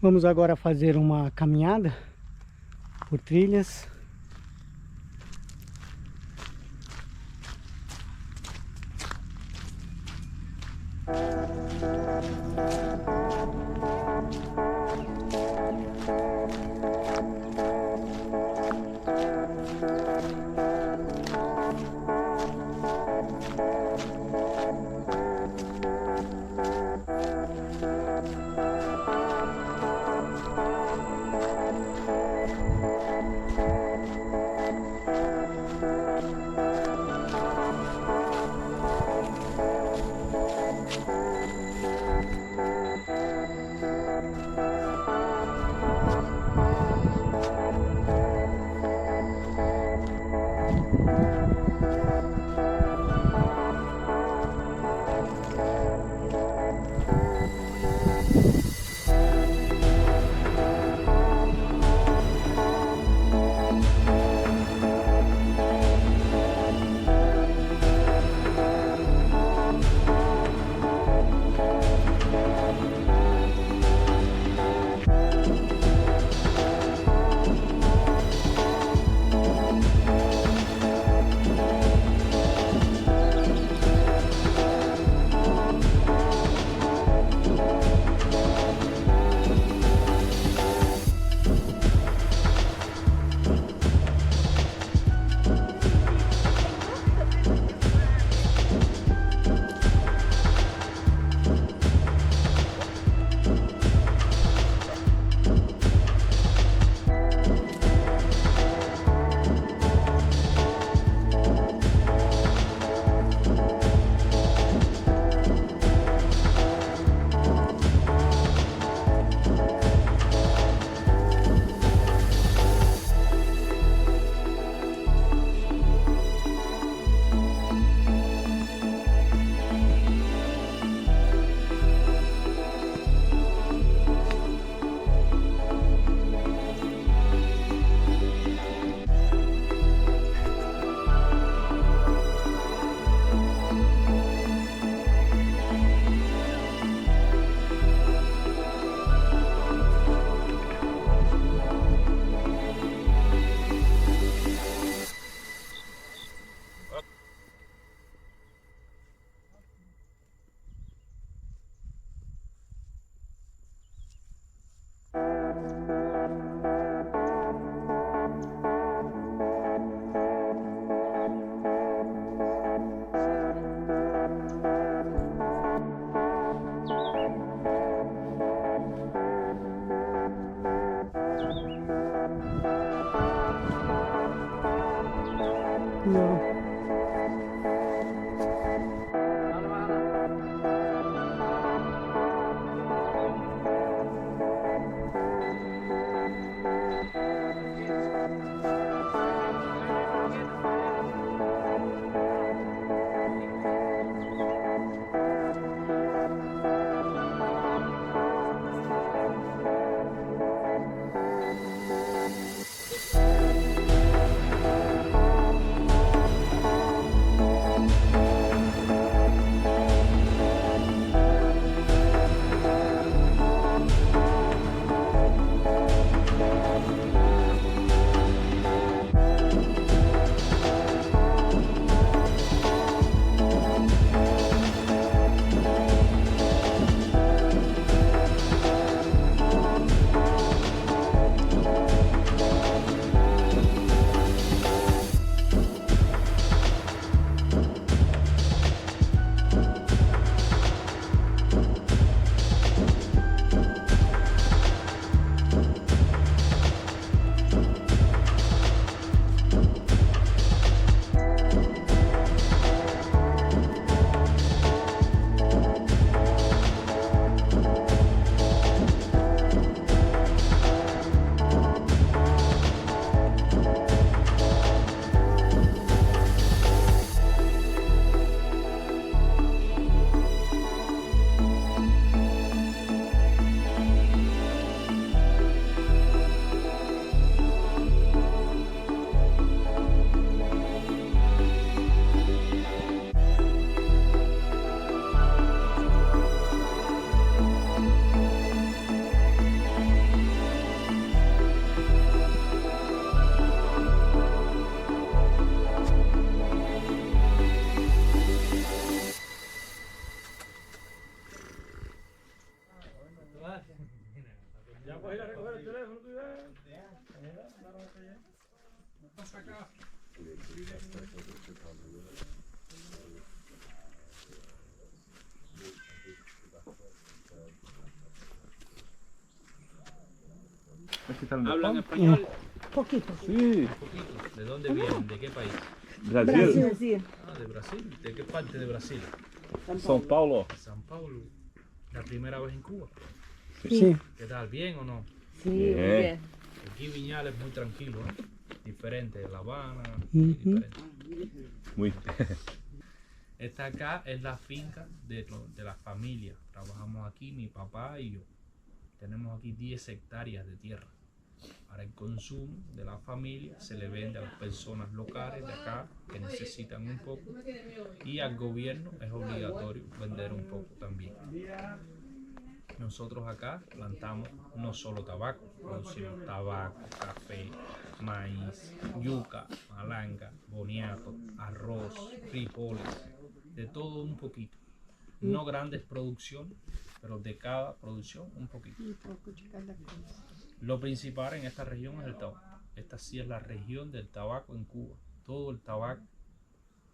Vamos agora fazer uma caminhada por trilhas. ¿Hablan español? Poquito. Sí, Poquito. ¿De dónde vienen? ¿De qué país? Brasil, Ah, de Brasil. ¿De qué parte de Brasil? São Paulo. San Paulo. La primera vez en Cuba. Sí. ¿Qué tal? ¿Bien o no? Sí, muy Bien. bien. Aquí Viñales muy tranquilo, ¿eh? Diferente de La Habana. Ujú. Diferente. Muy. Esta acá es la finca de la familia. Trabajamos aquí mi papá y yo. Tenemos aquí 10 hectáreas de tierra. Para el consumo de la familia se le vende a las personas locales de acá que necesitan un poco, y al gobierno es obligatorio vender un poco también. Nosotros acá plantamos no solo tabaco, producimos tabaco, café, maíz, yuca, malanga, boniato, arroz, frijoles, de todo un poquito. No grandes producciones, pero de cada producción un poquito. Lo principal en esta región es el tabaco. Esta sí es la región del tabaco en Cuba. Todo el tabaco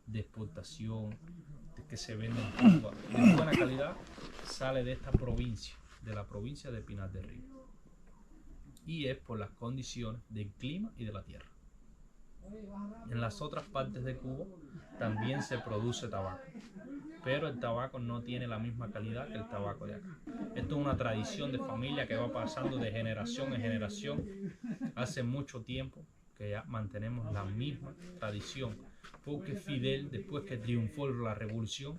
de exportación, de que se vende en Cuba, de buena calidad, sale de esta provincia, de la provincia de Pinar del Río. Y es por las condiciones del clima y de la tierra. En las otras partes de Cuba también se produce tabaco, pero el tabaco no tiene la misma calidad que el tabaco de acá. Esto es una tradición de familia que va pasando de generación en generación. Hace mucho tiempo que ya mantenemos la misma tradición, porque Fidel, después que triunfó la revolución,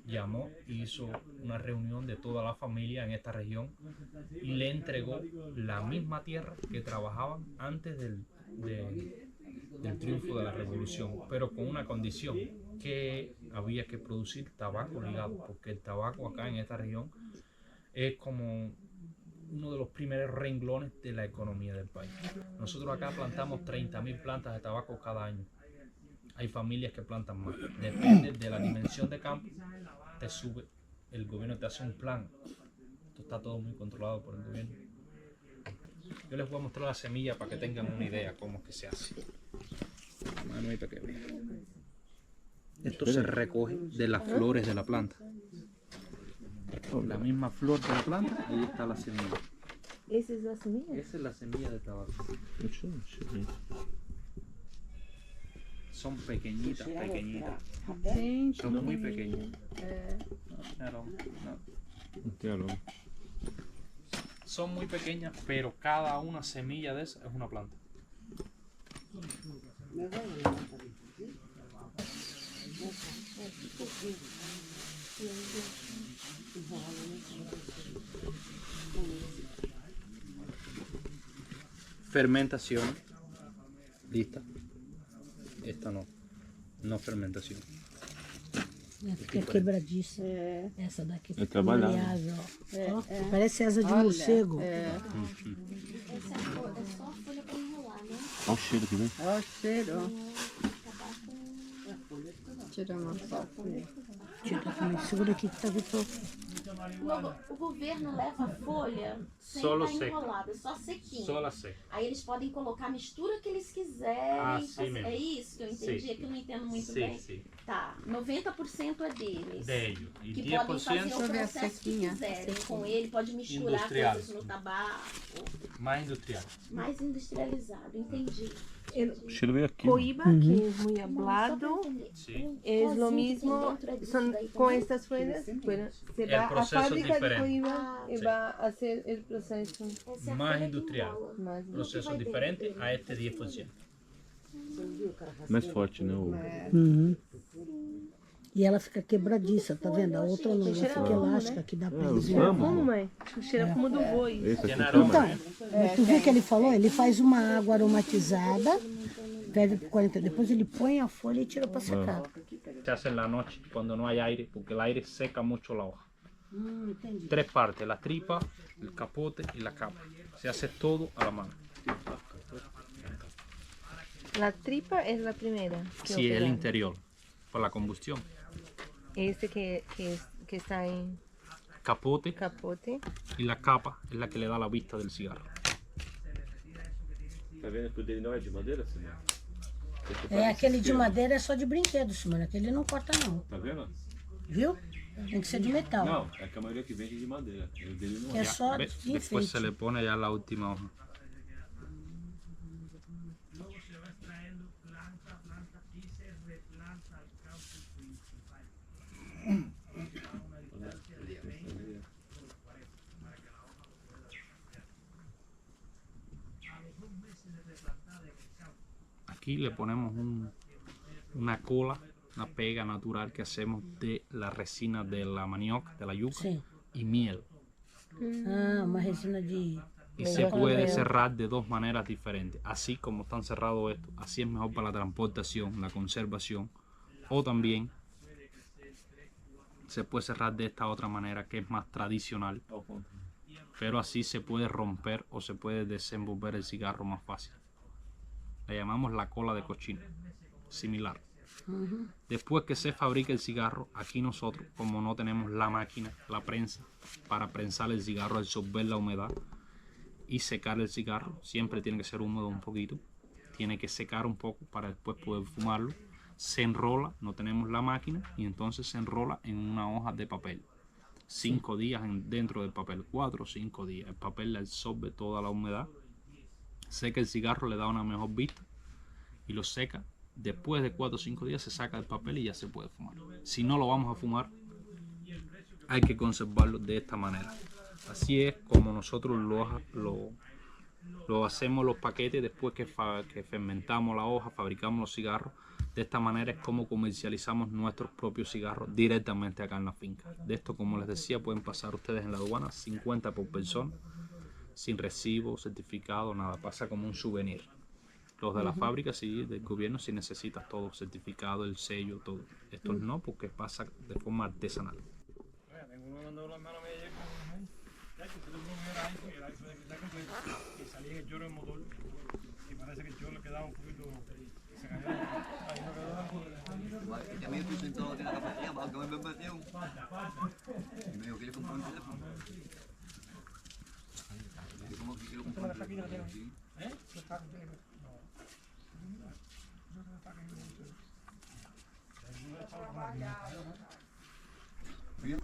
llamó y hizo una reunión de toda la familia en esta región y le entregó la misma tierra que trabajaban antes del triunfo de la revolución, pero con una condición, que había que producir tabaco ligado, porque el tabaco acá en esta región es como uno de los primeros renglones de la economía del país. Nosotros acá plantamos 30.000 plantas de tabaco cada año. Hay familias que plantan más. Depende de la dimensión de campo, te sube, el gobierno te hace un plan. Esto está todo muy controlado por el gobierno. Yo les voy a mostrar la semilla para que tengan una idea cómo es que se hace. Manuita, que vean. Esto se recoge de las flores de la planta. La misma flor de la planta, ahí está la semilla. ¿Esa es la semilla? Esa es la semilla de tabaco. Son pequeñitas, pequeñitas. Gente, Son muy pequeñas. Não tem aroma. Son muy pequeñas, pero cada una semilla de esa es una planta. Fermentación. Lista. Esta no. No fermentación. Fica quebradiça. Essa daqui fica trabalhado. maleável. Ó, parece asa de morcego. É. Essa é só a folha para enrolar, né? Olha o cheiro que vem. Olha o cheiro. Tira uma foto. Tira também. Segura aqui que tá vindo. O governo leva a folha sem Solo estar seca. enrolada, só sequinha. Solo seca. Aí eles podem colocar a mistura que eles quiserem. Assim mesmo. É isso que eu entendi, Sim. é que eu não entendo muito Sim, bem. sim. Tá, 90% é deles. De ellos. Y Que podem fazer 10% o Deixa eu ver a processo que sequinha. quiserem com ele, pode misturar Industrial. coisas no tabaco, más industrial. mais industrializado, entendi. O cheiro veio aqui. Coiba, que es muy Não, só hablado, pra entender. Sí. es lo Cozinha que mismo, tem dentro é disso son daí con também? estas folhas, bueno, se El va a proceso es fábrica de diferente. coiba Ah, y sí. va a hacer el proceso Essa é a Mais folha que industrial. enrola. más. Proceso vai diferente dentro. a este 10%. Mais forte, né? Uhum. E ela fica quebradiça, tá vendo? A outra não, ela fica elástica, que dá pra os eles. ramos. Como, mãe? Acho que cheira como do boi. Esse aqui Tiene é aroma, Então, ¿eh? mas tu viu que ele falou? Ele faz uma água aromatizada, ferve por 40, depois ele põe a folha e tira pra secar. Se hace en la noche cuando no hay aire, porque el aire seca mucho la hoja. Entendi. 3 partes, la tripa, el capote y la capa. Se hace todo a la mano. La tripa es la primera. que Sí, el operan. interior, por la combustión. Este que está en Capote capote. y la capa es la que le da la vista del cigarro. vendo que o dele não é de madeira, Simone? É, aquele de madeira é só de brinquedo, Simone. Aquele não corta não. Tá vendo? Viu? Tem que ser de metal. Não, é que a maioria que vende é de madeira. O dele não Que é. é só Ve, de después se enfeite. le pone ya la última hoja. Aquí le ponemos una cola, una pega natural que hacemos de la resina de la manioc, de la yuca, Sim. y miel. Ah, uma resina de... Y se puede cerrar de dos maneras diferentes. Así como están cerrados estos, así es mejor para la transportación, la conservación. O también se puede cerrar de esta otra manera que es más tradicional. Pero así se puede romper o se puede desenvolver el cigarro más fácil. La llamamos la cola de cochino, similar. Después que se fabrica el cigarro, aquí nosotros, como no tenemos la máquina, la prensa, para prensar el cigarro, absorber la humedad y secar el cigarro, siempre tiene que ser húmedo un poquito, tiene que secar un poco para después poder fumarlo. Se enrola, no tenemos la máquina, y entonces se enrola en una hoja de papel. 5 días dentro del papel, 4 o 5 días. El papel le absorbe toda la humedad, seca el cigarro, le da una mejor vista y lo seca. Después de 4 o 5 días se saca el papel y ya se puede fumar. Si no lo vamos a fumar, hay que conservarlo de esta manera. Así es como nosotros lo hacemos los paquetes después que fermentamos la hoja, fabricamos los cigarros. De esta manera es como comercializamos nuestros propios cigarros directamente acá en la finca. De esto, como les decía, pueden pasar ustedes en la aduana 50 por persona, sin recibo, certificado, nada, pasa como un souvenir. Los de la fábrica, sí, del gobierno, sí necesitas todo, certificado, el sello, todo. Estos no, porque pasa de forma artesanal. Y salía en el chorro del motor y parece que el chorro le quedaba un poquito, se cayó, ahí no quedó. Y también estoy sentado aquí en la cafetería para que me permitieron. Y me dijo, ¿quieres comprar un teléfono? Yo como que quiero comprar un teléfono. ¿Sí? Bien.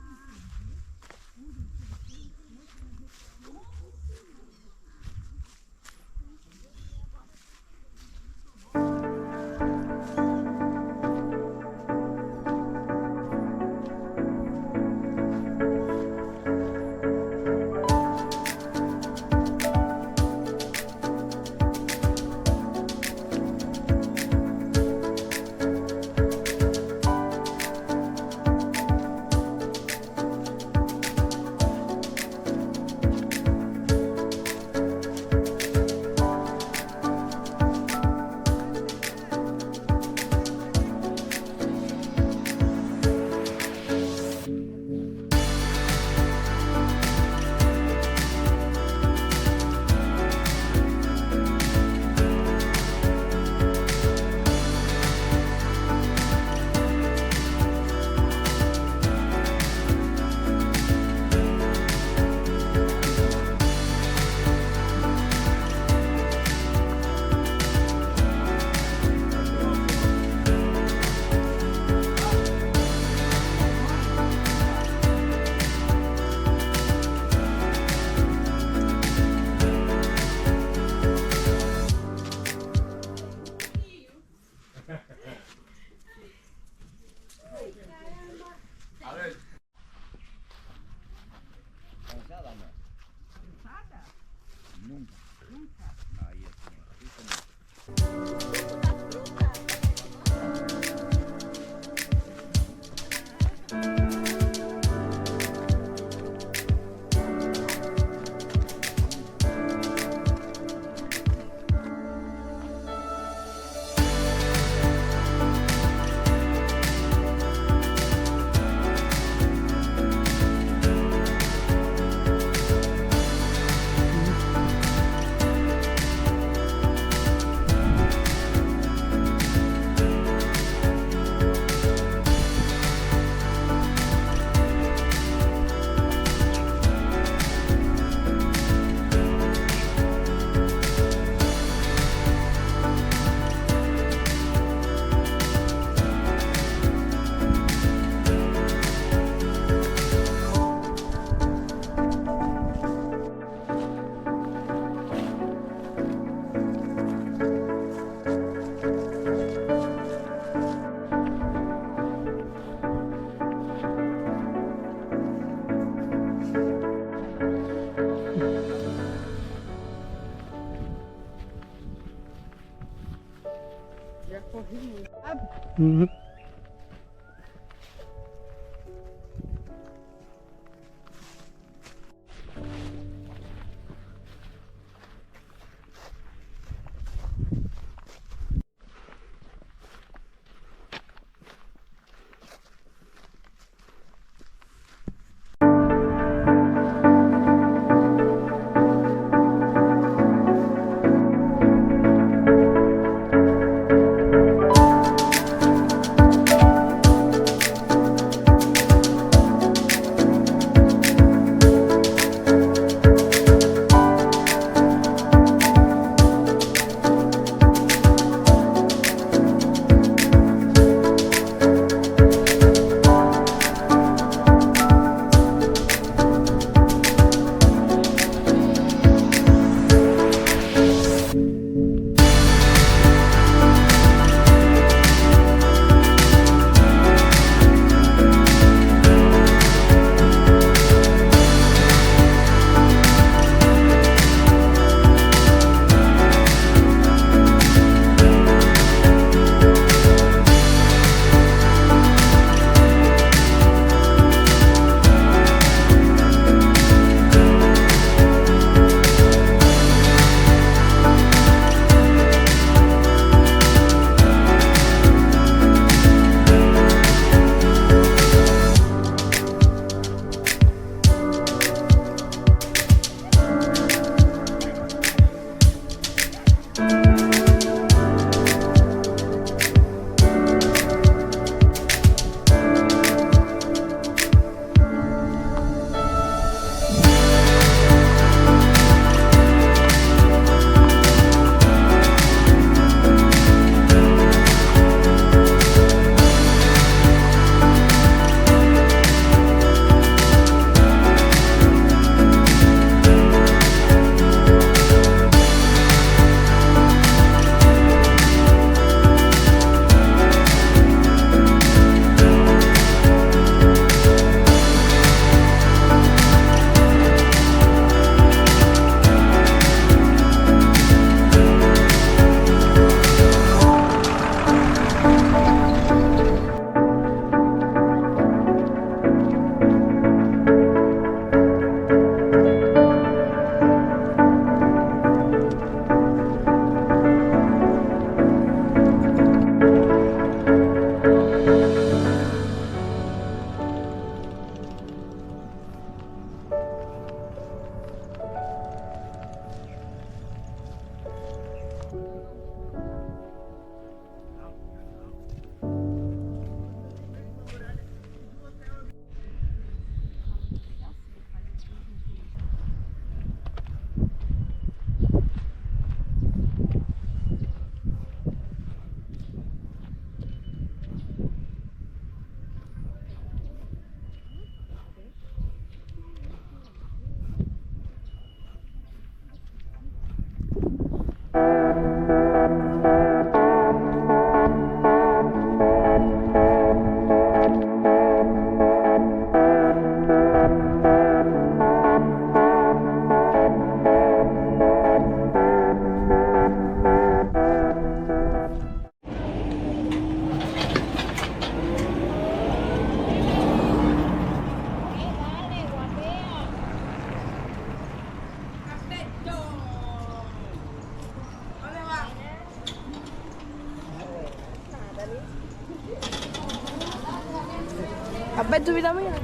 era corrido. Uhum. Abad tu bilang mana?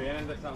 Vienen de San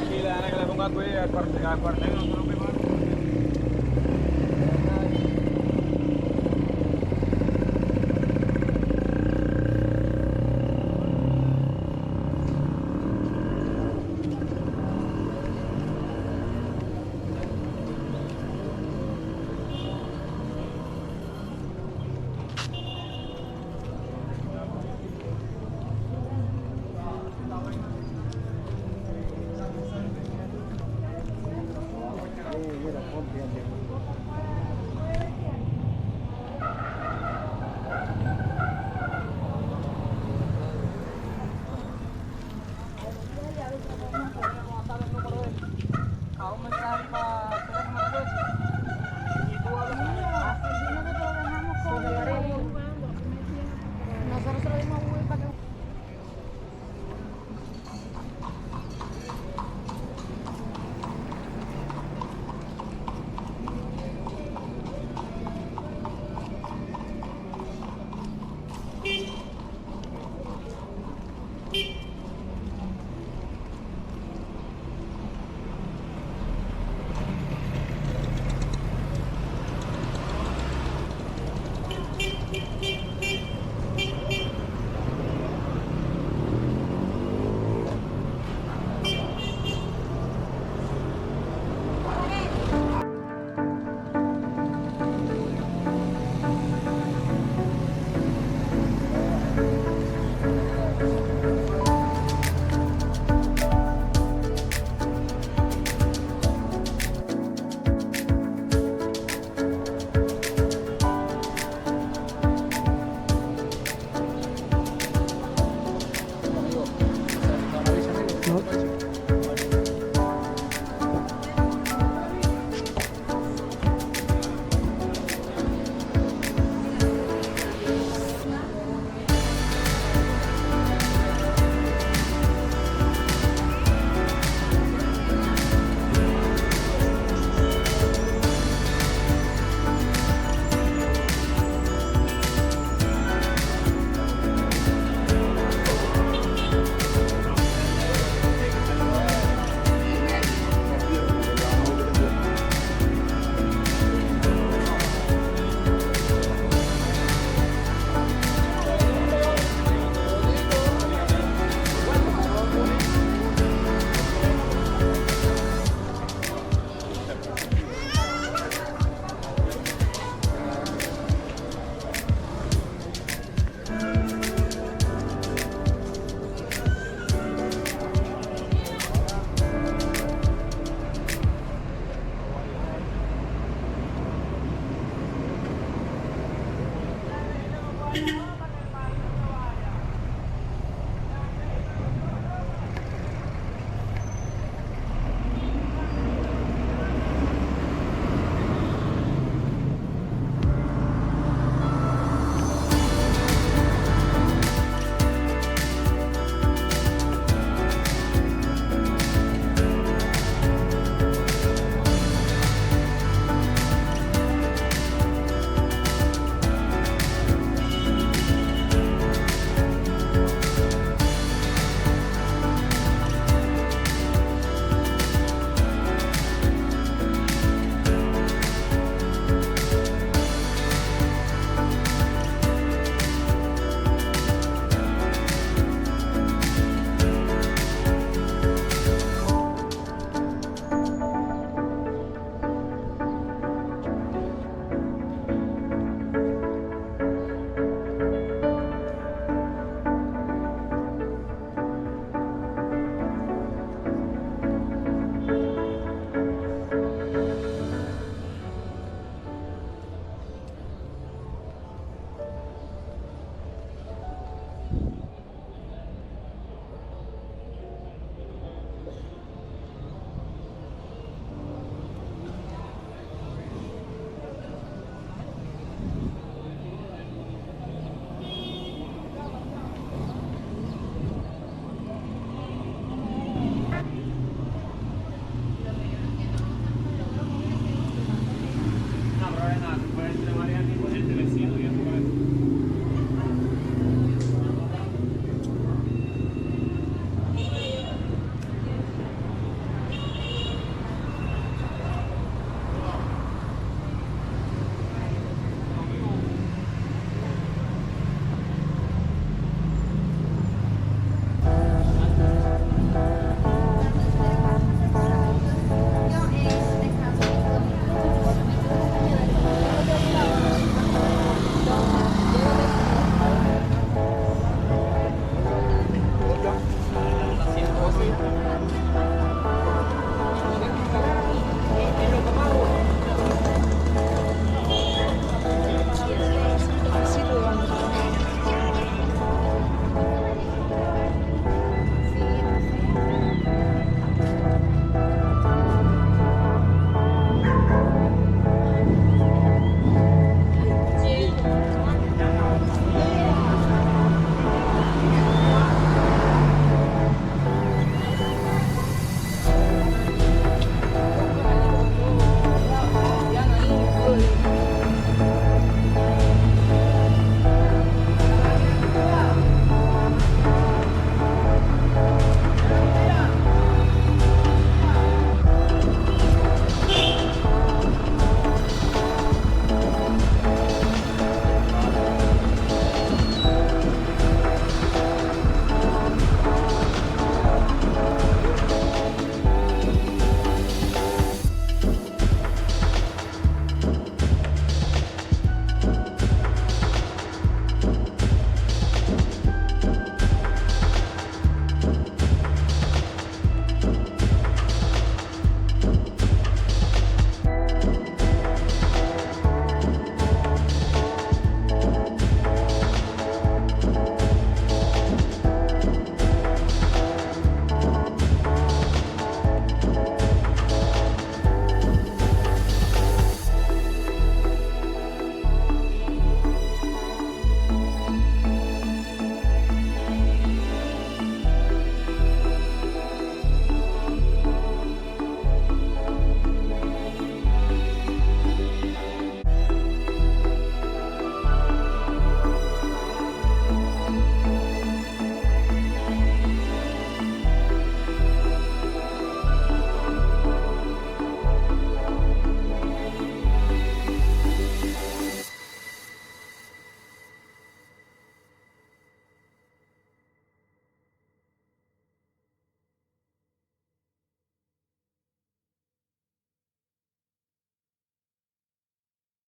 Aquí le dan a que le ponga cuidado al cuartel, nosotros